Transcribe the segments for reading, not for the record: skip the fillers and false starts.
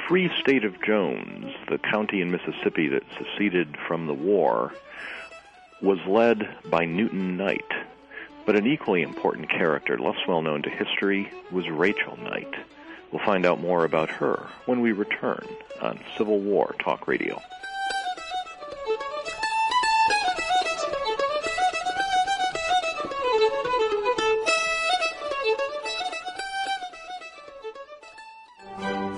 Free State of Jones, the county in Mississippi that seceded from the war, was led by Newton Knight. But an equally important character, less well known to history, was Rachel Knight. We'll find out more about her when we return on Civil War Talk Radio.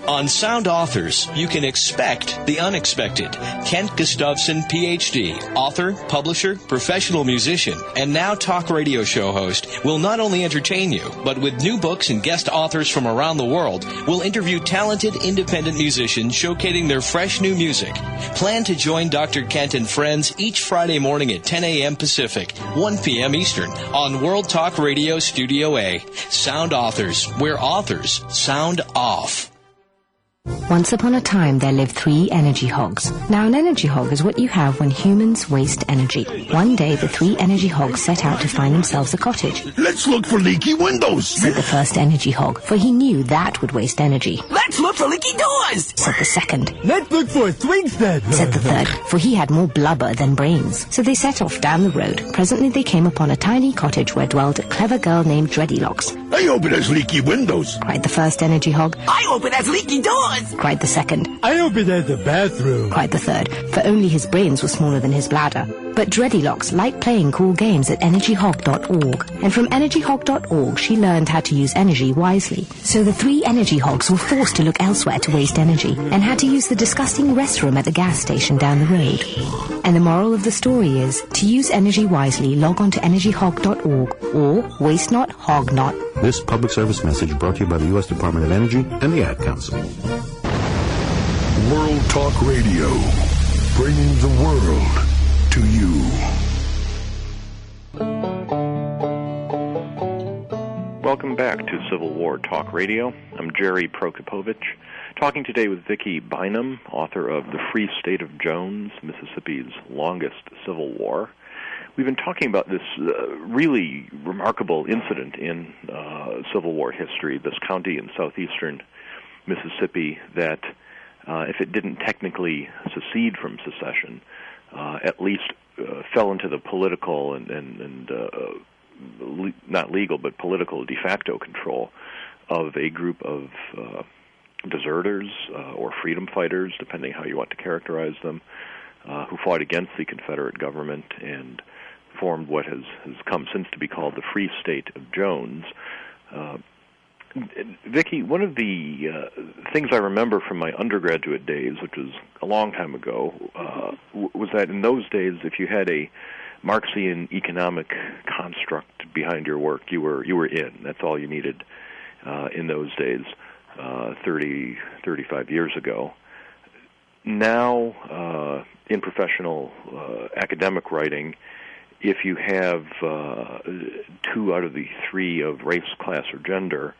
On Sound Authors, you can expect the unexpected. Kent Gustafson, Ph.D., author, publisher, professional musician, and now talk radio show host, will not only entertain you, but with new books and guest authors from around the world, will interview talented independent musicians showcasing their fresh new music. Plan to join Dr. Kent and friends each Friday morning at 10 a.m. Pacific, 1 p.m. Eastern, on World Talk Radio Studio A. Sound Authors, where authors sound off. Once upon a time, there lived 3 energy hogs. Now, an energy hog is what you have when humans waste energy. One day, the 3 energy hogs set out to find themselves a cottage. Let's look for leaky windows, said the first energy hog, for he knew that would waste energy. Let's look for leaky doors, said the second. Let's look for a swing set, said the third, for he had more blubber than brains. So they set off down the road. Presently, they came upon a tiny cottage where dwelled a clever girl named Dreadylocks. I hope it has leaky windows, cried the first energy hog. I hope it has leaky doors, cried the second. I hope it has a bathroom, cried the third, for only his brains were smaller than his bladder. But Dreadylocks liked playing cool games at energyhog.org, and from energyhog.org she learned how to use energy wisely. So the 3 energy hogs were forced to look elsewhere to waste energy, and had to use the disgusting restroom at the gas station down the road. And the moral of the story is, to use energy wisely, log on to energyhog.org, or waste not, hog not. This public service message brought to you by the U.S. Department of Energy and the Ad Council. World Talk Radio, bringing the world to you. Welcome back to Civil War Talk Radio. I'm Jerry Prokopowicz, talking today with Vicki Bynum, author of The Free State of Jones, Mississippi's longest civil war. We've been talking about this really remarkable incident in Civil War history, this county in southeastern Mississippi that, if it didn't technically secede from secession, at least fell into the political and not legal but political de facto control of a group of deserters or freedom fighters, depending how you want to characterize them, who fought against the Confederate government and formed what has come since to be called the Free State of Jones. Vicki, one of the things I remember from my undergraduate days, which was a long time ago, was that in those days, if you had a Marxian economic construct behind your work, you were in. That's all you needed in those days, 35 years ago. Now, in professional academic writing, if you have 2 out of the 3 of race, class, or gender,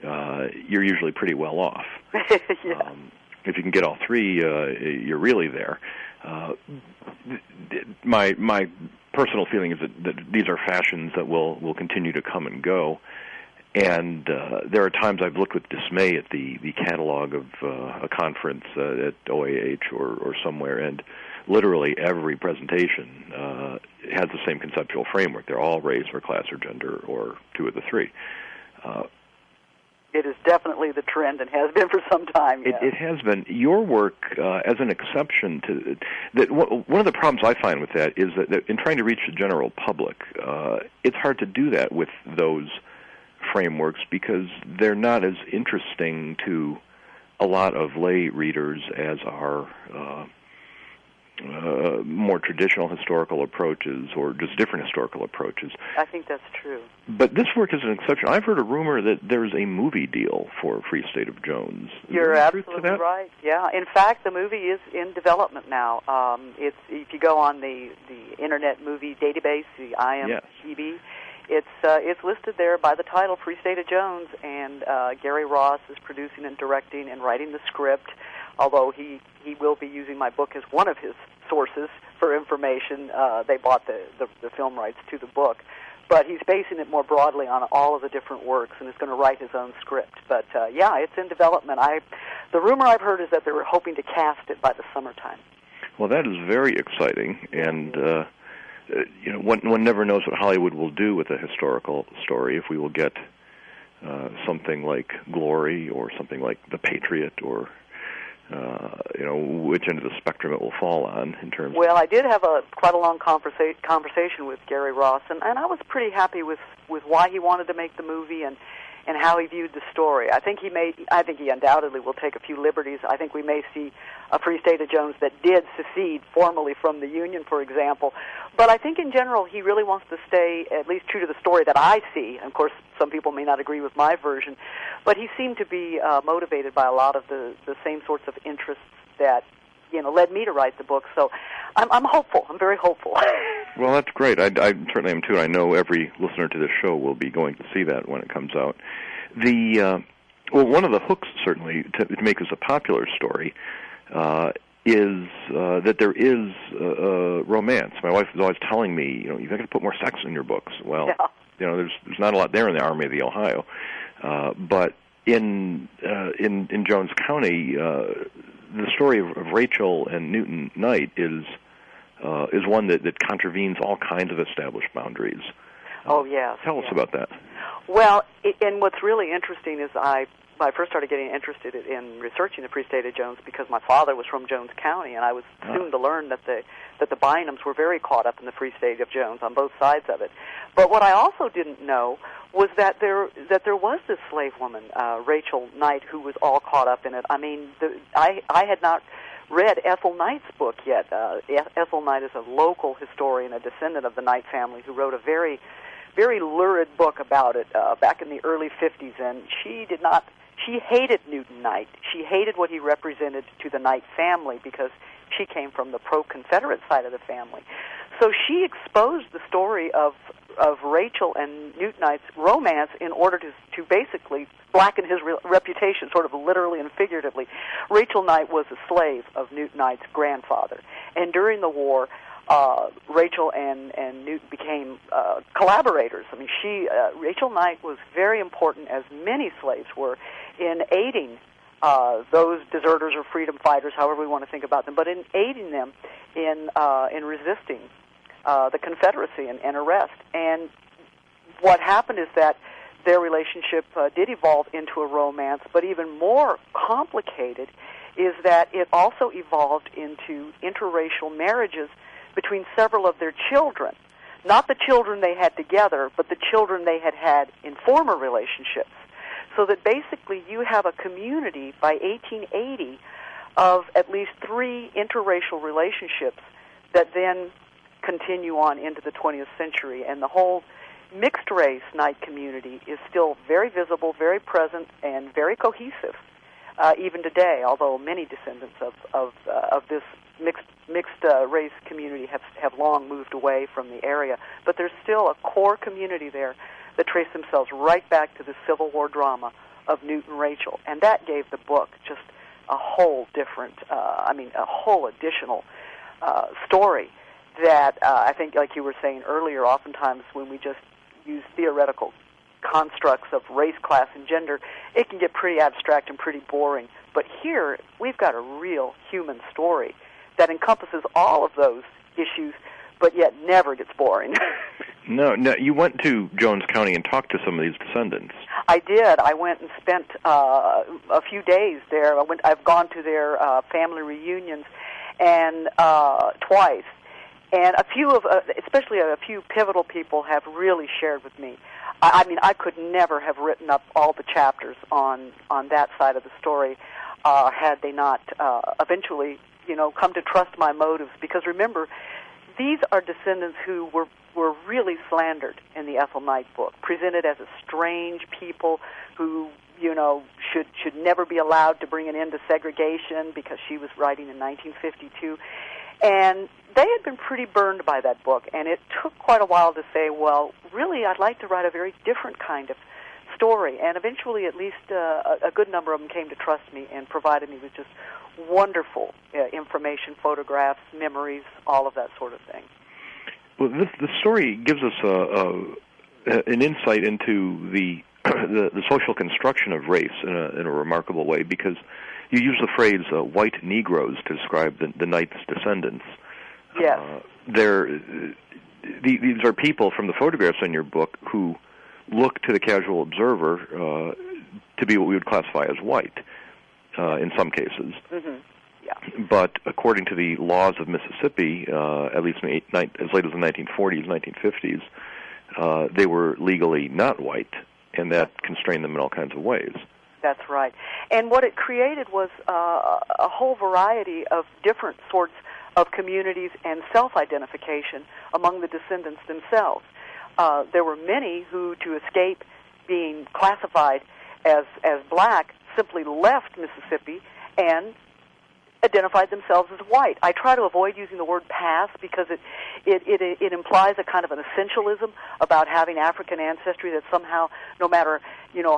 you're usually pretty well off. Yeah. If you can get all 3, you're really there. My personal feeling is that these are fashions that will continue to come and go. And there are times I've looked with dismay at the catalog of a conference at OAH or somewhere, and literally every presentation has the same conceptual framework. They're all race or class or gender or 2 of the 3. It is definitely the trend and has been for some time. Yes. It has been. Your work, as an exception to that, one of the problems I find with that is that in trying to reach the general public, it's hard to do that with those frameworks because they're not as interesting to a lot of lay readers as are more traditional historical approaches or just different historical approaches. I think that's true. But this work is an exception. I've heard a rumor that there's a movie deal for Free State of Jones. You're absolutely right. Yeah. In fact, the movie is in development now. It's if you go on the Internet Movie Database, the IMDb, it's listed there by the title Free State of Jones, and Gary Ross is producing and directing and writing the script. Although he will be using my book as one of his sources for information. They bought the film rights to the book. But he's basing it more broadly on all of the different works and is going to write his own script. But, yeah, it's in development. The rumor I've heard is that they were hoping to cast it by the summertime. Well, that is very exciting, and one never knows what Hollywood will do with a historical story. If we will get something like Glory or something like The Patriot, or which end of the spectrum it will fall on in terms. Well, I did have quite a long conversation with Gary Ross, and I was pretty happy with why he wanted to make the movie and how he viewed the story. I think he undoubtedly will take a few liberties. I think we may see a Free State of Jones that did secede formally from the Union, for example. But I think in general he really wants to stay at least true to the story that I see. And of course, some people may not agree with my version, but he seemed to be motivated by a lot of the same sorts of interests that led me to write the book. So I'm hopeful. I'm very hopeful. Well, that's great. I certainly am too. I know every listener to this show will be going to see that when it comes out. One of the hooks, certainly, to make this a popular story is that there is romance. My wife is always telling me, you've got to put more sex in your books. Well, there's not a lot there in the Army of the Ohio, but in Jones County, the story of Rachel and Newton Knight is one that contravenes all kinds of established boundaries. Yes. Tell us about that. Well, and what's really interesting is I first started getting interested in researching the Free State of Jones because my father was from Jones County, and I was soon to learn that the Bynums were very caught up in the Free State of Jones on both sides of it. But what I also didn't know was that there was this slave woman, Rachel Knight, who was all caught up in it. I mean, I had not read Ethel Knight's book yet. Ethel Knight is a local historian, a descendant of the Knight family, who wrote a very, very lurid book about it back in the early 50s, and she hated Newton Knight. She hated what he represented to the Knight family because she came from the pro-Confederate side of the family. So she exposed the story of Rachel and Newton Knight's romance in order to basically blacken his reputation, sort of literally and figuratively. Rachel Knight was a slave of Newton Knight's grandfather, and during the war, Rachel and Newton became collaborators. I mean, Rachel Knight was very important, as many slaves were, in aiding those deserters or freedom fighters, however we want to think about them, but in aiding them in resisting the Confederacy and arrest. And what happened is that their relationship did evolve into a romance, but even more complicated is that it also evolved into interracial marriages between several of their children. Not the children they had together, but the children they had had in former relationships. So that basically you have a community by 1880 of at least 3 interracial relationships that then continue on into the 20th century. And the whole mixed-race Knight community is still very visible, very present, and very cohesive even today, although many descendants of this mixed race community have long moved away from the area. But there's still a core community there that trace themselves right back to the Civil War drama of Newton and Rachel. And that gave the book just a whole different, a whole additional story that I think, like you were saying earlier, oftentimes when we just use theoretical constructs of race, class, and gender, it can get pretty abstract and pretty boring. But here, we've got a real human story that encompasses all of those issues, but yet never gets boring. No, you went to Jones County and talked to some of these descendants. I did. I went and spent a few days there. I've gone to their family reunions and twice. And especially a few pivotal people have really shared with me. I mean, I could never have written up all the chapters on that side of the story had they not eventually, come to trust my motives. Because remember, these are descendants who were really slandered in the Ethel Knight book, presented as a strange people who, should never be allowed to bring an end to segregation because she was writing in 1952. And they had been pretty burned by that book, and it took quite a while to say, well, really, I'd like to write a very different kind of story. And eventually, at least a good number of them came to trust me and provided me with just wonderful information, photographs, memories, all of that sort of thing. Well, the story gives us an insight into the social construction of race in a remarkable way, because you use the phrase white Negroes to describe the Knight's descendants. Yes. These are people from the photographs in your book who look to the casual observer to be what we would classify as white in some cases. Mm-hmm. Yeah. But according to the laws of Mississippi, at least as late as the 1940s, 1950s, they were legally not white, and that constrained them in all kinds of ways. That's right. And what it created was a whole variety of different sorts of communities and self-identification among the descendants themselves. There were many who, to escape being classified as black, simply left Mississippi and identified themselves as white. I try to avoid using the word past because it implies a kind of an essentialism about having African ancestry, that somehow, no matter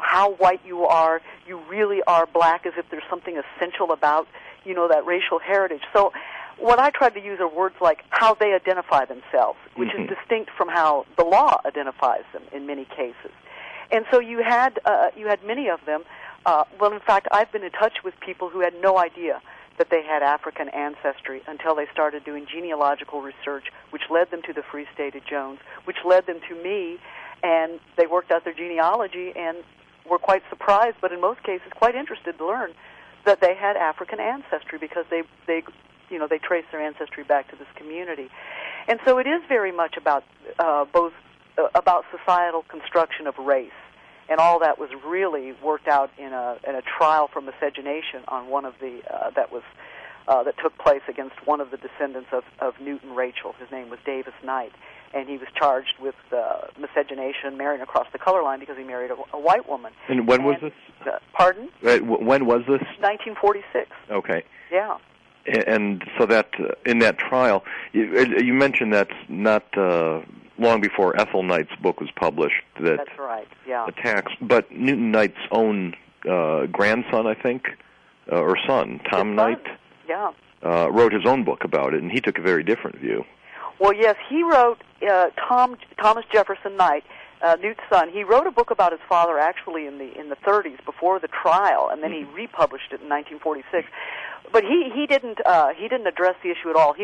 how white you really are black, as if there's something essential about that racial heritage. So what I tried to use are words like how they identify themselves, which is distinct from how the law identifies them in many cases. And so you had many of them. Well, in fact, I've been in touch with people who had no idea that they had African ancestry until they started doing genealogical research, which led them to the Free State of Jones, which led them to me, and they worked out their genealogy and were quite surprised, but in most cases quite interested to learn that they had African ancestry because they trace their ancestry back to this community. And so it is very much about both about societal construction of race. And all that was really worked out in a trial for miscegenation on one of the that took place against one of the descendants of Newton Rachel. His name was Davis Knight, and he was charged with miscegenation, marrying across the color line because he married a white woman. And when was this? Pardon? When was this? 1946. Okay. Yeah. And so that in that trial, you mentioned that's not long before Ethel Knight's book was published. That's right, yeah. Attacks, but Newton Knight's own grandson, I think, or son, Tom Knight, wrote his own book about it, and he took a very different view. Well, yes, he wrote, Thomas Jefferson Knight, Newt's son, he wrote a book about his father actually in the 30s before the trial, and then he republished it in 1946. But he didn't address the issue at all.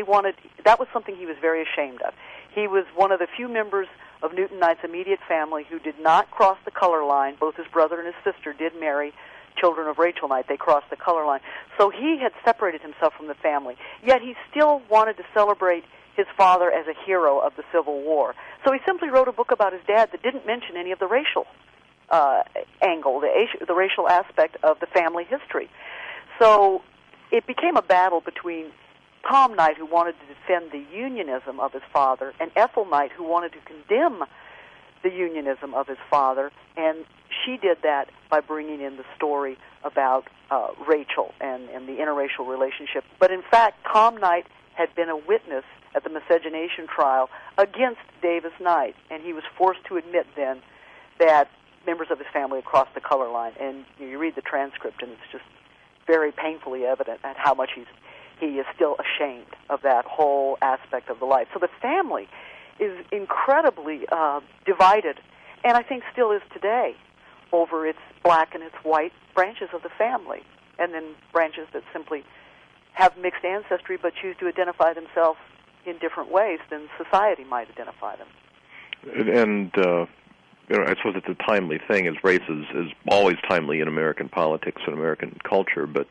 That was something he was very ashamed of. He was one of the few members of Newton Knight's immediate family who did not cross the color line. Both his brother and his sister did marry children of Rachel Knight. They crossed the color line. So he had separated himself from the family. Yet he still wanted to celebrate his father as a hero of the Civil War. So he simply wrote a book about his dad that didn't mention any of the racial angle, the racial aspect of the family history. So it became a battle between Tom Knight, who wanted to defend the unionism of his father, and Ethel Knight, who wanted to condemn the unionism of his father, and she did that by bringing in the story about Rachel and the interracial relationship. But in fact, Tom Knight had been a witness at the miscegenation trial against Davis Knight, and he was forced to admit then that members of his family had crossed the color line. And you read the transcript, and it's just very painfully evident at how much he is still ashamed of that whole aspect of the life. So the family is incredibly divided, and I think still is today, over its black and its white branches of the family, and then branches that simply have mixed ancestry but choose to identify themselves in different ways than society might identify them. And I suppose it's a timely thing, as race is always timely in American politics and American culture, but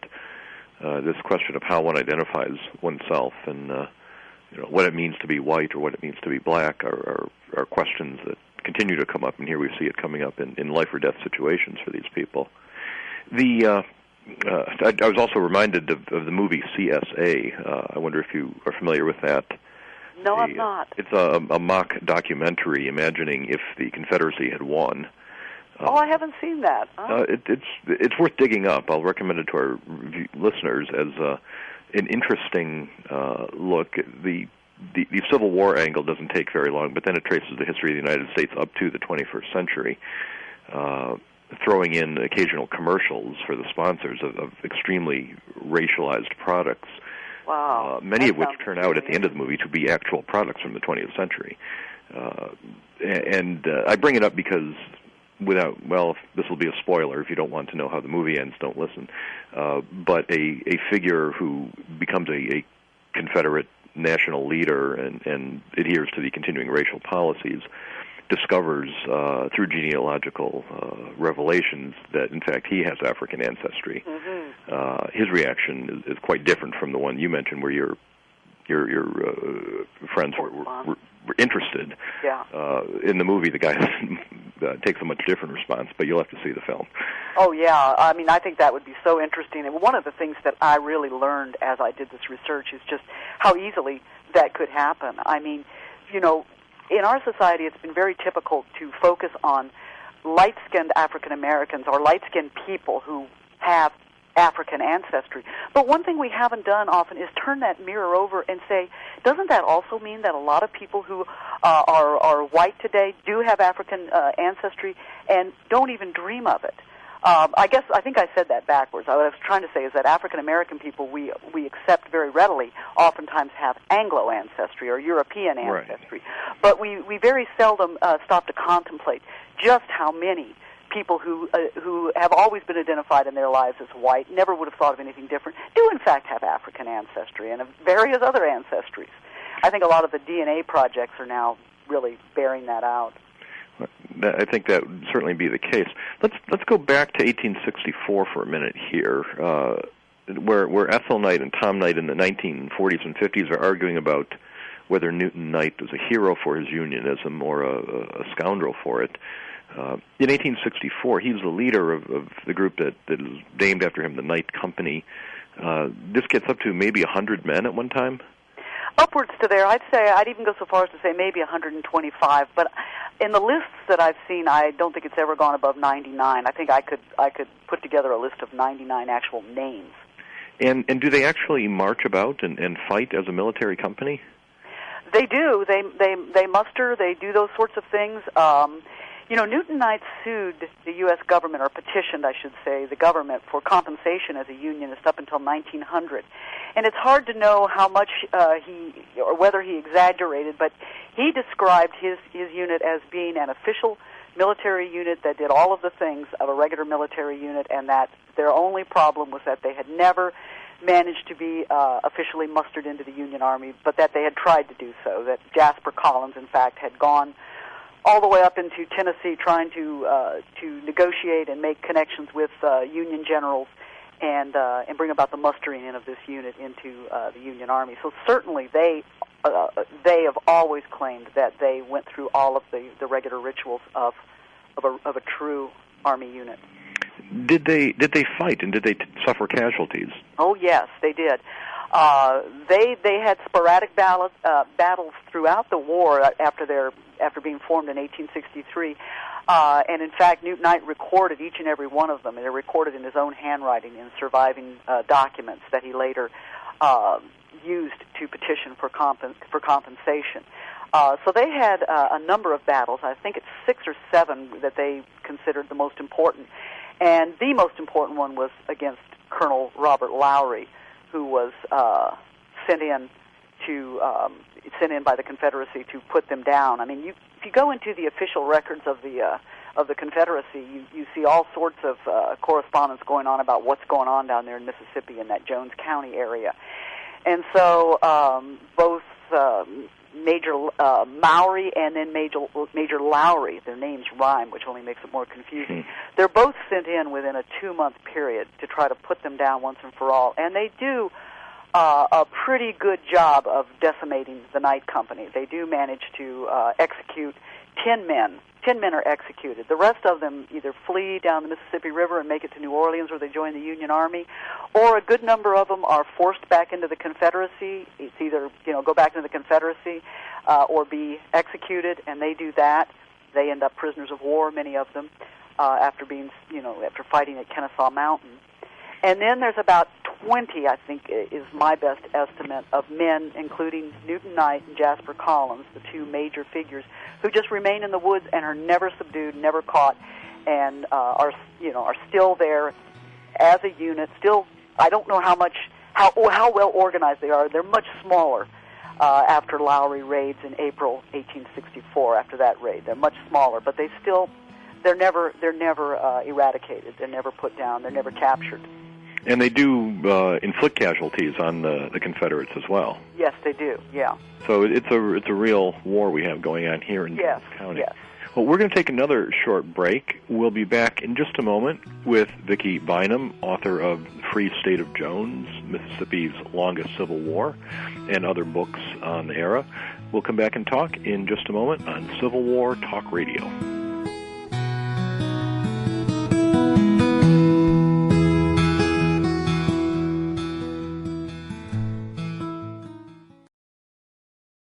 this question of how one identifies oneself and what it means to be white or what it means to be black are questions that continue to come up, and here we see it coming up in life or death situations for these people. I was also reminded of the movie CSA. I wonder if you are familiar with that. No, I'm not. It's a mock documentary imagining if the Confederacy had won. I haven't seen that. It's worth digging up. I'll recommend it to our listeners as an interesting look. The Civil War angle doesn't take very long, but then it traces the history of the United States up to the 21st century. throwing in occasional commercials for the sponsors of extremely racialized products. Wow. Many of which turn out at the end of the movie to be actual products from the 20th century. And I bring it up because this will be a spoiler. If you don't want to know how the movie ends, don't listen. But a figure who becomes a Confederate national leader and adheres to the continuing racial policies discovers through genealogical revelations that, in fact, he has African ancestry. Mm-hmm. His reaction is quite different from the one you mentioned, where your friends were interested. Yeah. In the movie, the guy takes a much different response, but you'll have to see the film. Oh, yeah. I mean, I think that would be so interesting. And one of the things that I really learned as I did this research is just how easily that could happen. I mean, you know, in our society, it's been very typical to focus on light-skinned African Americans or light-skinned people who have African ancestry. But one thing we haven't done often is turn that mirror over and say, doesn't that also mean that a lot of people who are white today do have African ancestry and don't even dream of it? I think I said that backwards. What I was trying to say is that African American people we accept very readily oftentimes have Anglo ancestry or European ancestry, right. But we very seldom stop to contemplate just how many people who have always been identified in their lives as white, never would have thought of anything different, do in fact have African ancestry and various other ancestries. I think a lot of the DNA projects are now really bearing that out. I think that would certainly be the case. Let's go back to 1864 for a minute here, where Ethel Knight and Tom Knight in the 1940s and 50s are arguing about whether Newton Knight was a hero for his unionism or a scoundrel for it. In 1864, he was the leader of the group that is named after him, the Knight Company. This gets up to maybe 100 men at one time? Upwards to there. I'd even go so far as to say maybe 125. But in the lists that I've seen, I don't think it's ever gone above 99. I think I could put together a list of 99 actual names. And do they actually march about and fight as a military company? They do. They muster. They do those sorts of things. You know, Newton Knight sued the U.S. government, or petitioned, I should say, the government for compensation as a unionist up until 1900. And it's hard to know how much or whether he exaggerated, but he described his unit as being an official military unit that did all of the things of a regular military unit, and that their only problem was that they had never managed to be officially mustered into the Union Army, but that they had tried to do so, that Jasper Collins, in fact, had gone all the way up into Tennessee trying to negotiate and make connections with Union generals and bring about the mustering in of this unit into the Union Army. So certainly they have always claimed that they went through all of the regular rituals of a true Army unit. Did they fight, and did they suffer casualties? Oh, yes, they did. They had sporadic battles throughout the war after being formed in 1863, and in fact Newton Knight recorded each and every one of them, and he recorded in his own handwriting in surviving documents that he later used to petition for compensation. So they had a number of battles. I think it's 6 or 7 that they considered the most important, and the most important one was against Colonel Robert Lowry, who was sent in by the Confederacy to put them down. I mean, if you go into the official records of the Confederacy, you see all sorts of correspondence going on about what's going on down there in Mississippi in that Jones County area, and so both Major Maury and then Major Lowry, their names rhyme, which only makes it more confusing. They're both sent in within a 2-month period to try to put them down once and for all, and they do a pretty good job of decimating the Knight Company. They do manage to execute 10 men. 10 men are executed. The rest of them either flee down the Mississippi River and make it to New Orleans, where they join the Union Army, or a good number of them are forced back into the Confederacy. It's either go back into the Confederacy or be executed, and they do that. They end up prisoners of war, many of them, after fighting at Kennesaw Mountain. And then there's about 20, I think, is my best estimate, of men, including Newton Knight and Jasper Collins, the two major figures, who just remain in the woods and are never subdued, never caught. and are still there as a unit. Still, I don't know how well organized they are. They're much smaller after Lowry raids in April 1864. After that raid, they're much smaller, but they're never eradicated. They're never put down. They're never captured. And they do inflict casualties on the Confederates as well. Yes, they do. Yeah. So it's a real war we have going on here in Jones County. Yes. Well, we're going to take another short break. We'll be back in just a moment with Vicki Bynum, author of The Free State of Jones, Mississippi's Longest Civil War, and other books on the era. We'll come back and talk in just a moment on Civil War Talk Radio.